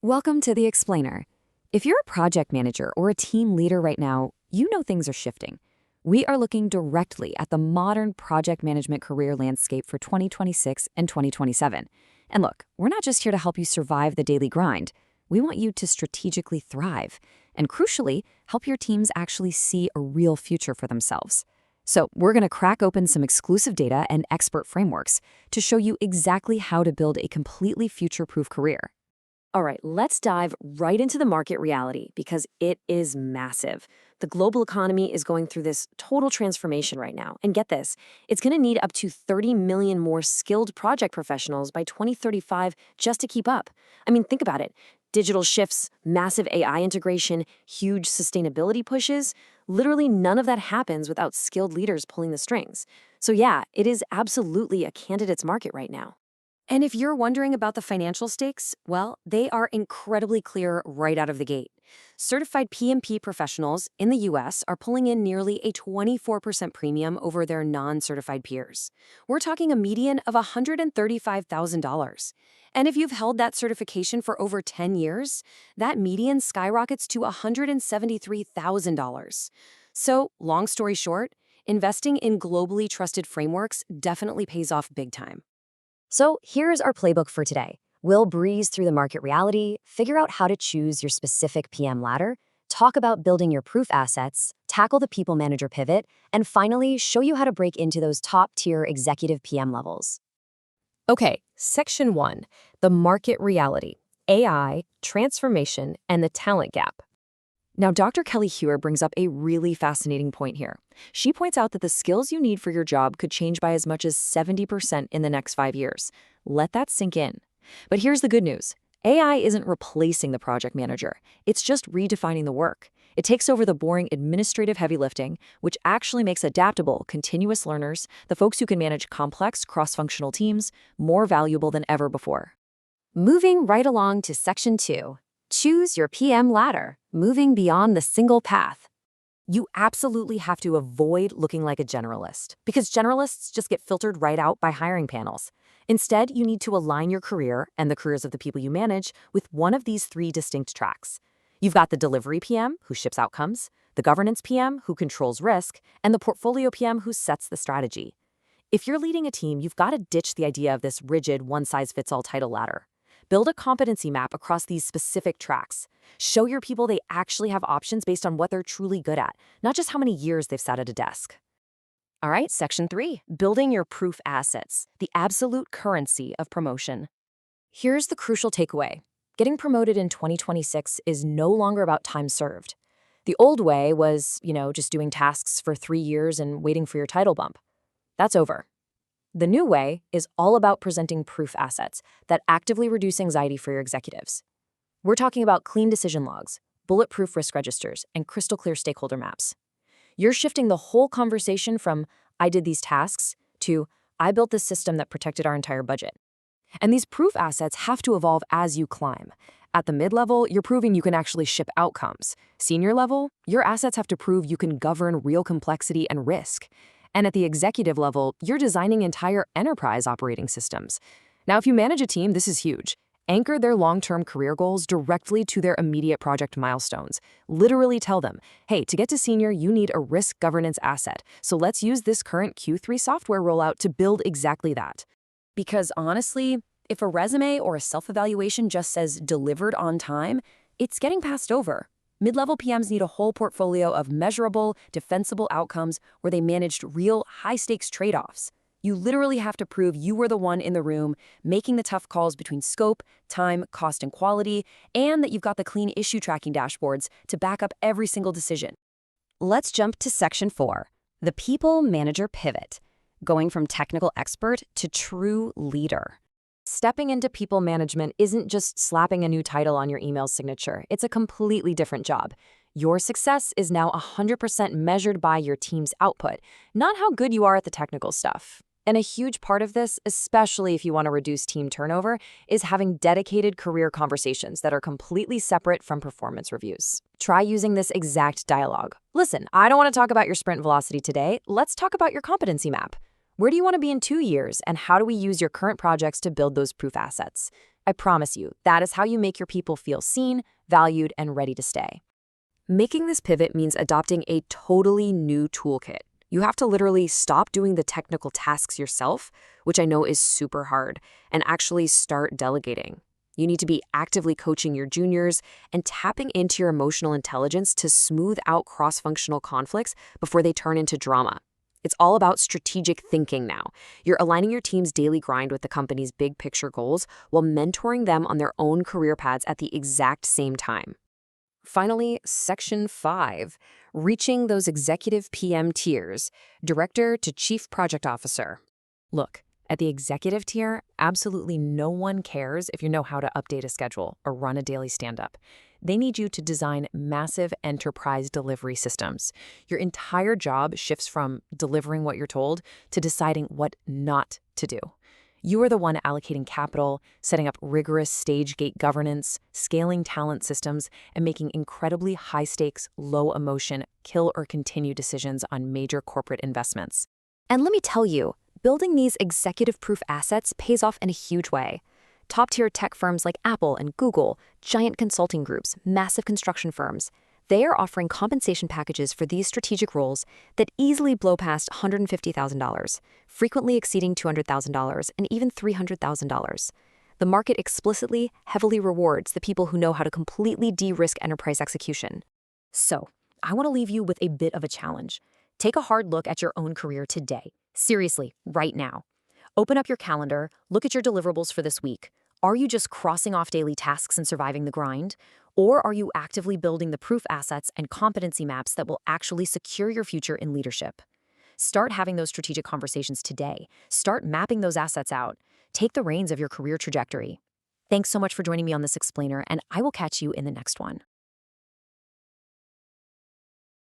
Welcome to The Explainer. If you're a project manager or a team leader right now, you know things are shifting. We are looking directly at the modern project management career landscape for 2026 and 2027. And look, we're not just here to help you survive the daily grind. We want you to strategically thrive and, crucially, help your teams actually see a real future for themselves. So we're going to crack open some exclusive data and expert frameworks to show you exactly how to build a completely future-proof career. All right, let's dive right into the market reality because it is massive. The global economy is going through this total transformation right now. And get this, it's going to need up to 30 million more skilled project professionals by 2035 just to keep up. I mean, think about it. Digital shifts, massive AI integration, huge sustainability pushes. Literally none of that happens without skilled leaders pulling the strings. So yeah, it is absolutely a candidate's market right now. And if you're wondering about the financial stakes, well, they are incredibly clear right out of the gate. Certified PMP professionals in the US are pulling in nearly a 24% premium over their non-certified peers. We're talking a median of $135,000. And if you've held that certification for over 10 years, that median skyrockets to $173,000. So, long story short, investing in globally trusted frameworks definitely pays off big time. So here's our playbook for today. We'll breeze through the market reality, figure out how to choose your specific PM ladder, talk about building your proof assets, tackle the people manager pivot, and finally show you how to break into those top-tier executive PM levels. Okay, Section 1, the market reality, AI, transformation, and the talent gap. Now, Dr. Kelly Hewer brings up a really fascinating point here. She points out that the skills you need for your job could change by as much as 70% in the next 5 years. Let that sink in. But here's the good news. AI isn't replacing the project manager. It's just redefining the work. It takes over the boring administrative heavy lifting, which actually makes adaptable, continuous learners, the folks who can manage complex, cross-functional teams, more valuable than ever before. Moving right along to Section 2. Choose your PM ladder, moving beyond the single path. You absolutely have to avoid looking like a generalist, because generalists just get filtered right out by hiring panels. Instead, you need to align your career and the careers of the people you manage with one of these 3 distinct tracks. You've got the delivery PM, who ships outcomes, the governance PM, who controls risk, and the portfolio PM, who sets the strategy. If you're leading a team, you've got to ditch the idea of this rigid, one-size-fits-all title ladder. Build a competency map across these specific tracks. Show your people they actually have options based on what they're truly good at, not just how many years they've sat at a desk. All right, Section 3, building your proof assets, the absolute currency of promotion. Here's the crucial takeaway. Getting promoted in 2026 is no longer about time served. The old way was, just doing tasks for 3 years and waiting for your title bump. That's over. The new way is all about presenting proof assets that actively reduce anxiety for your executives. We're talking about clean decision logs, bulletproof risk registers, and crystal clear stakeholder maps. You're shifting the whole conversation from, I did these tasks, to, I built this system that protected our entire budget. And these proof assets have to evolve as you climb. At the mid-level, you're proving you can actually ship outcomes. Senior level, your assets have to prove you can govern real complexity and risk. And at the executive level, you're designing entire enterprise operating systems. Now, if you manage a team, this is huge. Anchor their long-term career goals directly to their immediate project milestones. Literally tell them, hey, to get to senior, you need a risk governance asset. So let's use this current Q3 software rollout to build exactly that. Because honestly, if a resume or a self-evaluation just says delivered on time, it's getting passed over. Mid-level PMs need a whole portfolio of measurable, defensible outcomes where they managed real, high-stakes trade-offs. You literally have to prove you were the one in the room making the tough calls between scope, time, cost, and quality, and that you've got the clean issue tracking dashboards to back up every single decision. Let's jump to Section 4, the people manager pivot, going from technical expert to true leader. Stepping into people management isn't just slapping a new title on your email signature. It's a completely different job. Your success is now 100% measured by your team's output, not how good you are at the technical stuff. And a huge part of this, especially if you want to reduce team turnover, is having dedicated career conversations that are completely separate from performance reviews. Try using this exact dialogue. Listen, I don't want to talk about your sprint velocity today. Let's talk about your competency map. Where do you want to be in 2 years, and how do we use your current projects to build those proof assets? I promise you, that is how you make your people feel seen, valued, and ready to stay. Making this pivot means adopting a totally new toolkit. You have to literally stop doing the technical tasks yourself, which I know is super hard, and actually start delegating. You need to be actively coaching your juniors and tapping into your emotional intelligence to smooth out cross-functional conflicts before they turn into drama. It's all about strategic thinking now. You're aligning your team's daily grind with the company's big picture goals while mentoring them on their own career paths at the exact same time. Finally, Section 5, reaching those executive PM tiers, Director to Chief Project Officer. Look, at the executive tier, absolutely no one cares if you know how to update a schedule or run a daily stand-up. They need you to design massive enterprise delivery systems. Your entire job shifts from delivering what you're told to deciding what not to do. You are the one allocating capital, setting up rigorous stage gate governance, scaling talent systems, and making incredibly high-stakes, low-emotion, kill or continue decisions on major corporate investments. And let me tell you, building these executive-proof assets pays off in a huge way. Top-tier tech firms like Apple and Google, giant consulting groups, massive construction firms, they are offering compensation packages for these strategic roles that easily blow past $150,000, frequently exceeding $200,000 and even $300,000. The market explicitly, heavily rewards the people who know how to completely de-risk enterprise execution. So, I want to leave you with a bit of a challenge. Take a hard look at your own career today. Seriously, right now. Open up your calendar, look at your deliverables for this week. Are you just crossing off daily tasks and surviving the grind? Or are you actively building the proof assets and competency maps that will actually secure your future in leadership? Start having those strategic conversations today. Start mapping those assets out. Take the reins of your career trajectory. Thanks so much for joining me on this explainer, and I will catch you in the next one.